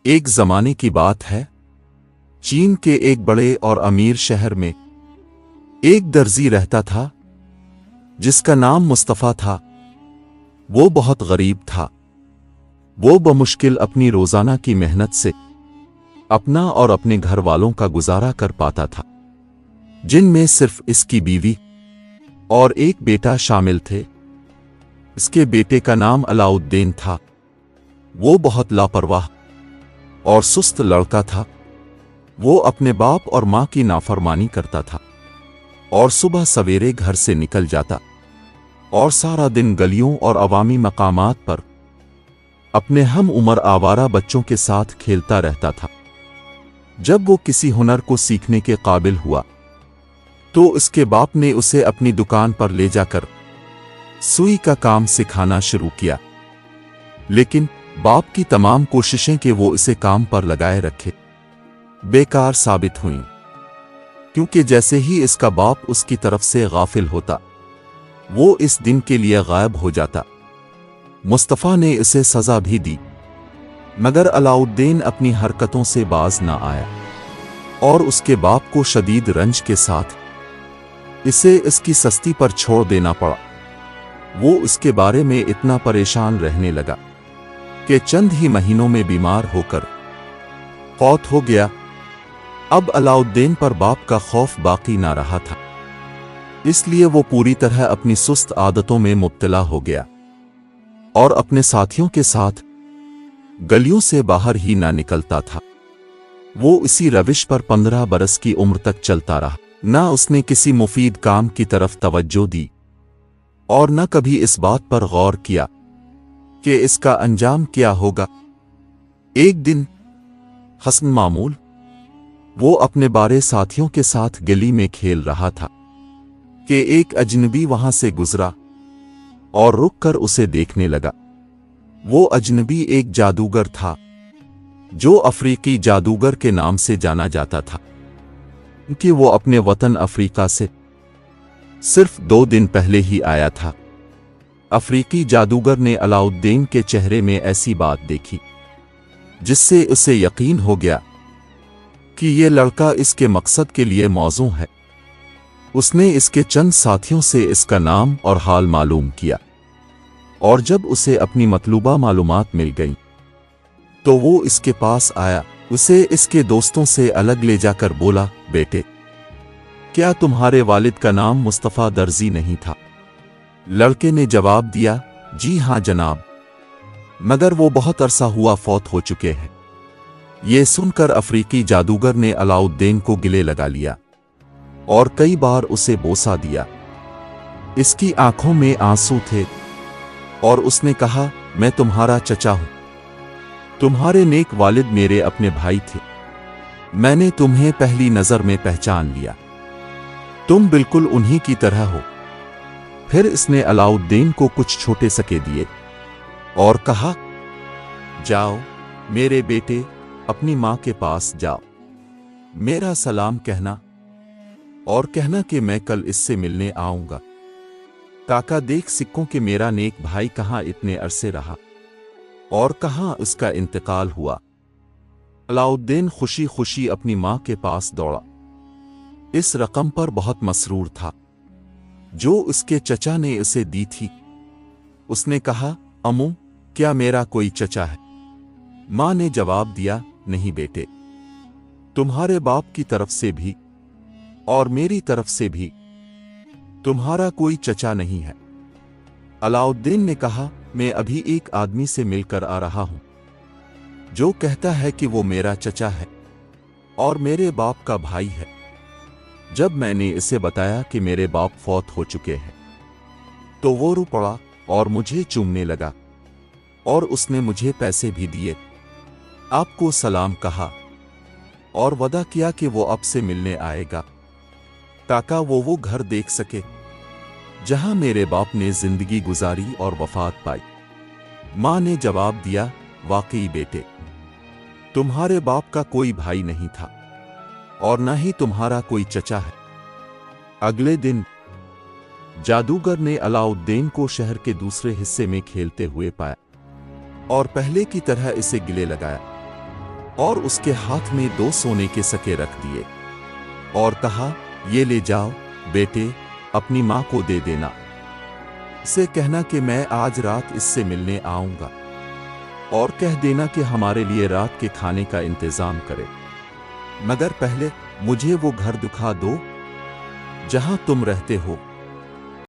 ایک زمانے کی بات ہے، چین کے ایک بڑے اور امیر شہر میں ایک درزی رہتا تھا جس کا نام مصطفیٰ تھا۔ وہ بہت غریب تھا۔ وہ بمشکل اپنی روزانہ کی محنت سے اپنا اور اپنے گھر والوں کا گزارا کر پاتا تھا، جن میں صرف اس کی بیوی اور ایک بیٹا شامل تھے۔ اس کے بیٹے کا نام علاؤالدین تھا۔ وہ بہت لاپرواہ اور سست لڑکا تھا۔ وہ اپنے باپ اور ماں کی نافرمانی کرتا تھا اور صبح سویرے گھر سے نکل جاتا اور سارا دن گلیوں اور عوامی مقامات پر اپنے ہم عمر آوارہ بچوں کے ساتھ کھیلتا رہتا تھا۔ جب وہ کسی ہنر کو سیکھنے کے قابل ہوا تو اس کے باپ نے اسے اپنی دکان پر لے جا کر سوئی کا کام سکھانا شروع کیا، لیکن باپ کی تمام کوششیں کہ وہ اسے کام پر لگائے رکھے بیکار ثابت ہوئیں، کیونکہ جیسے ہی اس کا باپ اس کی طرف سے غافل ہوتا وہ اس دن کے لیے غائب ہو جاتا۔ مصطفیٰ نے اسے سزا بھی دی، مگر علاؤالدین اپنی حرکتوں سے باز نہ آیا اور اس کے باپ کو شدید رنج کے ساتھ اسے اس کی سستی پر چھوڑ دینا پڑا۔ وہ اس کے بارے میں اتنا پریشان رہنے لگا کہ چند ہی مہینوں میں بیمار ہو کر فوت ہو گیا۔ اب علاؤالدین پر باپ کا خوف باقی نہ رہا تھا، اس لیے وہ پوری طرح اپنی سست عادتوں میں مبتلا ہو گیا اور اپنے ساتھیوں کے ساتھ گلیوں سے باہر ہی نہ نکلتا تھا۔ وہ اسی روش پر 15 برس کی عمر تک چلتا رہا۔ نہ اس نے کسی مفید کام کی طرف توجہ دی اور نہ کبھی اس بات پر غور کیا کہ اس کا انجام کیا ہوگا۔ ایک دن حسن معمول وہ اپنے بارے ساتھیوں کے ساتھ گلی میں کھیل رہا تھا کہ ایک اجنبی وہاں سے گزرا اور رک کر اسے دیکھنے لگا۔ وہ اجنبی ایک جادوگر تھا جو افریقی جادوگر کے نام سے جانا جاتا تھا، کیونکہ وہ اپنے وطن افریقہ سے صرف 2 دن پہلے ہی آیا تھا۔ افریقی جادوگر نے علاؤالدین کے چہرے میں ایسی بات دیکھی جس سے اسے یقین ہو گیا کہ یہ لڑکا اس کے مقصد کے لیے موزوں ہے۔ اس نے اس کے چند ساتھیوں سے اس کا نام اور حال معلوم کیا، اور جب اسے اپنی مطلوبہ معلومات مل گئیں تو وہ اس کے پاس آیا، اسے اس کے دوستوں سے الگ لے جا کر بولا، بیٹے، کیا تمہارے والد کا نام مصطفیٰ درزی نہیں تھا؟ لڑکے نے جواب دیا، جی ہاں جناب، مگر وہ بہت عرصہ ہوا فوت ہو چکے ہیں۔ یہ سن کر افریقی جادوگر نے علاؤالدین کو گلے لگا لیا اور کئی بار اسے بوسہ دیا۔ اس کی آنکھوں میں آنسو تھے اور اس نے کہا، میں تمہارا چچا ہوں، تمہارے نیک والد میرے اپنے بھائی تھے، میں نے تمہیں پہلی نظر میں پہچان لیا، تم بالکل انہی کی طرح ہو۔ پھر اس نے علاؤالدین کو کچھ چھوٹے سکے دیے اور کہا، جاؤ میرے بیٹے، اپنی ماں کے پاس جاؤ، میرا سلام کہنا اور کہنا کہ میں کل اس سے ملنے آؤں گا۔ کاکا دیکھ سکوں کہ میرا نیک بھائی کہاں اتنے عرصے رہا اور کہاں اس کا انتقال ہوا۔ علاؤالدین خوشی خوشی اپنی ماں کے پاس دوڑا۔ اس رقم پر بہت مسرور تھا جو اس کے چچا نے اسے دی تھی۔ اس نے کہا، امو، کیا میرا کوئی چچا ہے؟ ماں نے جواب دیا، نہیں بیٹے، تمہارے باپ کی طرف سے بھی اور میری طرف سے بھی تمہارا کوئی چچا نہیں ہے۔ علاؤالدین نے کہا، میں ابھی ایک آدمی سے مل کر آ رہا ہوں جو کہتا ہے کہ وہ میرا چچا ہے اور میرے باپ کا بھائی ہے۔ جب میں نے اسے بتایا کہ میرے باپ فوت ہو چکے ہیں تو وہ رو پڑا اور مجھے چومنے لگا، اور اس نے مجھے پیسے بھی دیے، آپ کو سلام کہا اور وعدہ کیا کہ وہ اب سے ملنے آئے گا تاکہ وہ گھر دیکھ سکے جہاں میرے باپ نے زندگی گزاری اور وفات پائی۔ ماں نے جواب دیا، واقعی بیٹے، تمہارے باپ کا کوئی بھائی نہیں تھا اور نہ ہی تمہارا کوئی چچا ہے۔ اگلے دن جادوگر نے علاؤالدین کو شہر کے دوسرے حصے میں کھیلتے ہوئے پایا اور پہلے کی طرح اسے گلے لگایا۔ اور اس کے ہاتھ میں 2 سونے کے سکے رکھ دیے اور کہا، یہ لے جاؤ بیٹے، اپنی ماں کو دے دینا، اسے کہنا کہ میں آج رات اس سے ملنے آؤں گا، اور کہہ دینا کہ ہمارے لیے رات کے کھانے کا انتظام کرے، مگر پہلے مجھے وہ گھر دکھا دو جہاں تم رہتے ہو۔